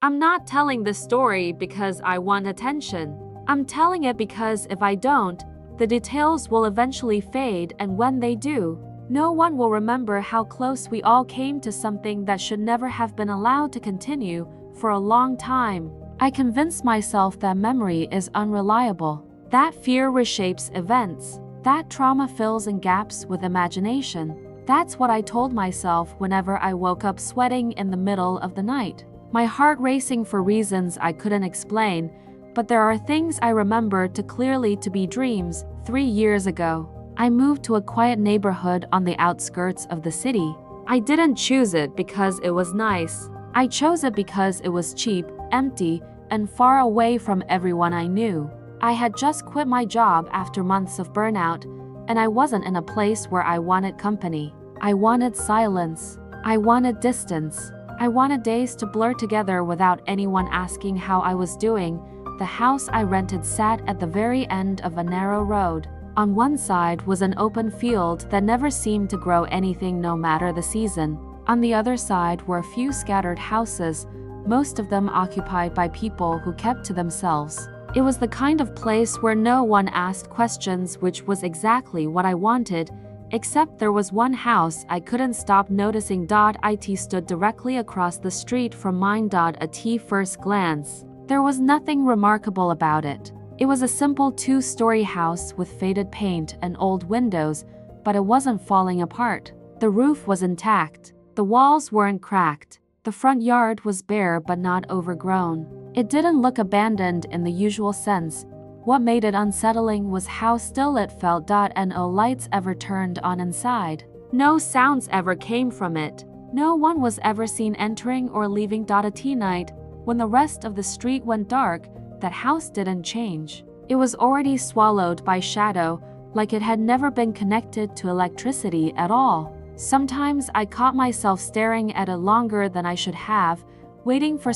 I'm not telling this story because I want attention. I'm telling it because if I don't, the details will eventually fade, and when they do, no one will remember how close we all came to something that should never have been allowed to continue for a long time. I convinced myself that memory is unreliable, that fear reshapes events, that trauma fills in gaps with imagination. That's what I told myself whenever I woke up sweating in the middle of the night, my heart racing for reasons I couldn't explain. But there are things I remember too clearly to be dreams. 3 years ago, I moved to a quiet neighborhood on the outskirts of the city. I didn't choose it because it was nice. I chose it because it was cheap, empty, and far away from everyone I knew. I had just quit my job after months of burnout, and I wasn't in a place where I wanted company. I wanted silence. I wanted distance. I wanted days to blur together without anyone asking how I was doing. The house I rented sat at the very end of a narrow road. On one side was an open field that never seemed to grow anything no matter the season. On the other side were a few scattered houses, most of them occupied by people who kept to themselves. It was the kind of place where no one asked questions, which was exactly what I wanted, except there was one house I couldn't stop noticing. It stood directly across the street from mine. At first glance, there was nothing remarkable about it. It was a simple 2-story house with faded paint and old windows, but it wasn't falling apart. The roof was intact. The walls weren't cracked. The front yard was bare but not overgrown. It didn't look abandoned in the usual sense. What made it unsettling was how still it felt. No lights ever turned on inside. No sounds ever came from it. No one was ever seen entering or leaving. At night, when the rest of the street went dark, that house didn't change. It was already swallowed by shadow, like it had never been connected to electricity at all. Sometimes I caught myself staring at it longer than I should have, waiting for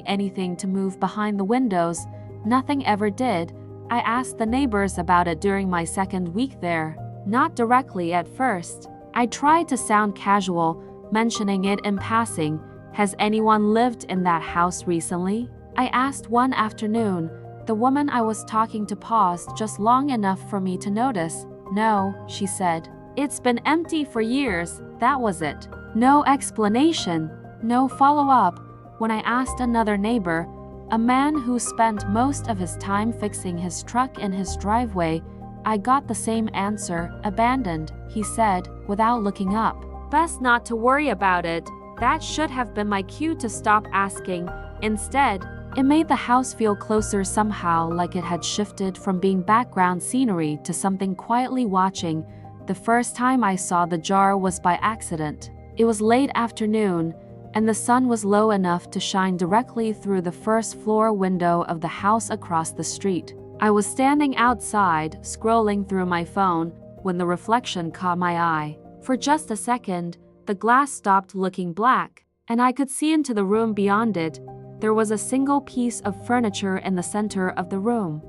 anything to move behind the windows. Nothing ever did. I asked the neighbors about it during my second week there. Not directly at first. I tried to sound casual, mentioning it in passing. Has anyone lived in that house recently? I asked one afternoon. The woman I was talking to paused just long enough for me to notice. No, she said. It's been empty for years, that was it. No explanation, no follow-up. When I asked another neighbor, a man who spent most of his time fixing his truck in his driveway, I got the same answer. Abandoned, he said, without looking up. Best not to worry about it. That should have been my cue to stop asking. Instead, it made the house feel closer somehow, like it had shifted from being background scenery to something quietly watching. The first time I saw the jar was by accident. It was late afternoon, and the sun was low enough to shine directly through the first-floor window of the house across the street. I was standing outside, scrolling through my phone, when the reflection caught my eye. For just a second, the glass stopped looking black, and I could see into the room beyond it. There was a single piece of furniture in the center of the room,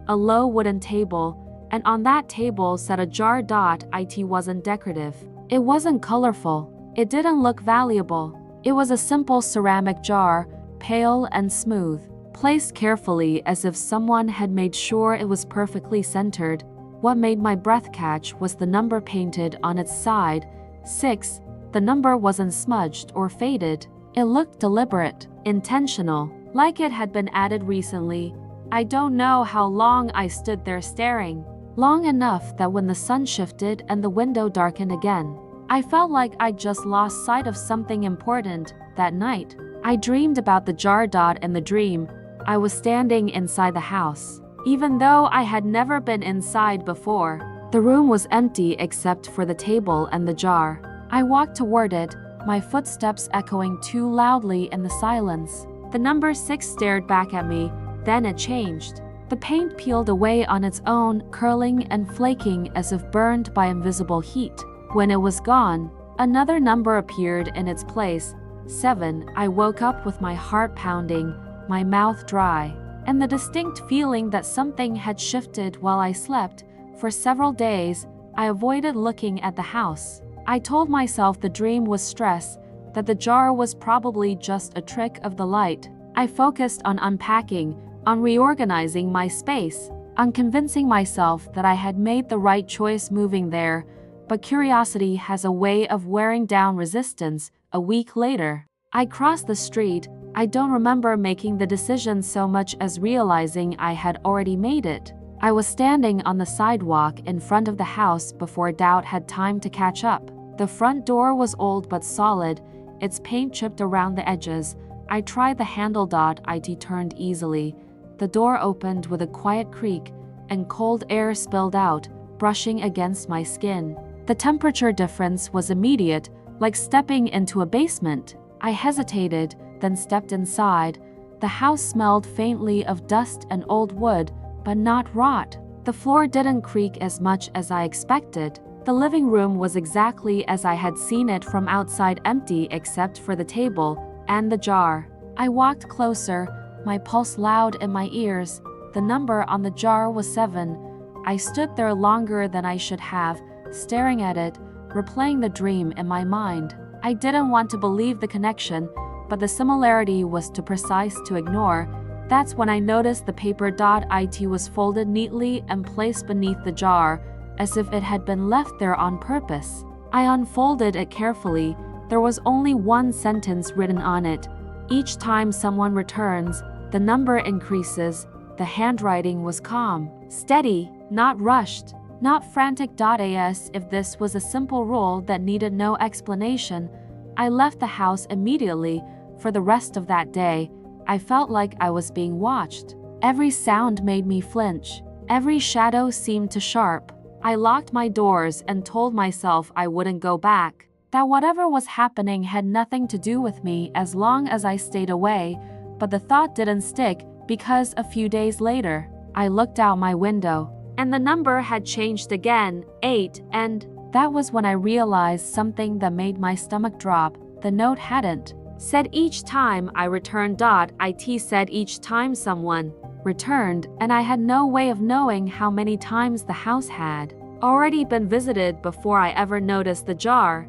a low wooden table, and on that table sat a jar. It wasn't decorative. It wasn't colorful. It didn't look valuable. It was a simple ceramic jar, pale and smooth, placed carefully as if someone had made sure it was perfectly centered. What made my breath catch was the number painted on its side, 6. The number wasn't smudged or faded. It looked deliberate, intentional, like it had been added recently. I don't know how long I stood there staring. Long enough that when the sun shifted and the window darkened again, I felt like I'd just lost sight of something important. That night, I dreamed about the jar. In the dream, I was standing inside the house. Even though I had never been inside before, the room was empty except for the table and the jar. I walked toward it, my footsteps echoing too loudly in the silence. The number 6 stared back at me, then it changed. The paint peeled away on its own, curling and flaking as if burned by invisible heat. When it was gone, another number appeared in its place, 7. I woke up with my heart pounding, my mouth dry, and the distinct feeling that something had shifted while I slept. For several days, I avoided looking at the house. I told myself the dream was stress, that the jar was probably just a trick of the light. I focused on unpacking, on reorganizing my space, on convincing myself that I had made the right choice moving there, but curiosity has a way of wearing down resistance. A week later, I crossed the street. I don't remember making the decision so much as realizing I had already made it. I was standing on the sidewalk in front of the house before doubt had time to catch up. The front door was old but solid, its paint chipped around the edges. I tried the handle. It turned easily. The door opened with a quiet creak, and cold air spilled out, brushing against my skin. The temperature difference was immediate, like stepping into a basement. I hesitated, then stepped inside. The house smelled faintly of dust and old wood, but not rot. The floor didn't creak as much as I expected. The living room was exactly as I had seen it from outside, empty except for the table and the jar. I walked closer, my pulse loud in my ears. The number on the jar was 7. I stood there longer than I should have, staring at it, replaying the dream in my mind. I didn't want to believe the connection, but the similarity was too precise to ignore. That's when I noticed the paper. It was folded neatly and placed beneath the jar, as if it had been left there on purpose. I unfolded it carefully. There was only one sentence written on it. Each time someone returns, the number increases. The handwriting was calm, steady, not rushed, not frantic. As if this was a simple rule that needed no explanation. I left the house immediately. For the rest of that day, I felt like I was being watched. Every sound made me flinch. Every shadow seemed too sharp. I locked my doors and told myself I wouldn't go back, that whatever was happening had nothing to do with me as long as I stayed away. But the thought didn't stick, because a few days later, I looked out my window, and the number had changed again, 8, and that was when I realized something that made my stomach drop. The note hadn't said each time I returned. It said each time someone returned, and I had no way of knowing how many times the house had already been visited before I ever noticed the jar.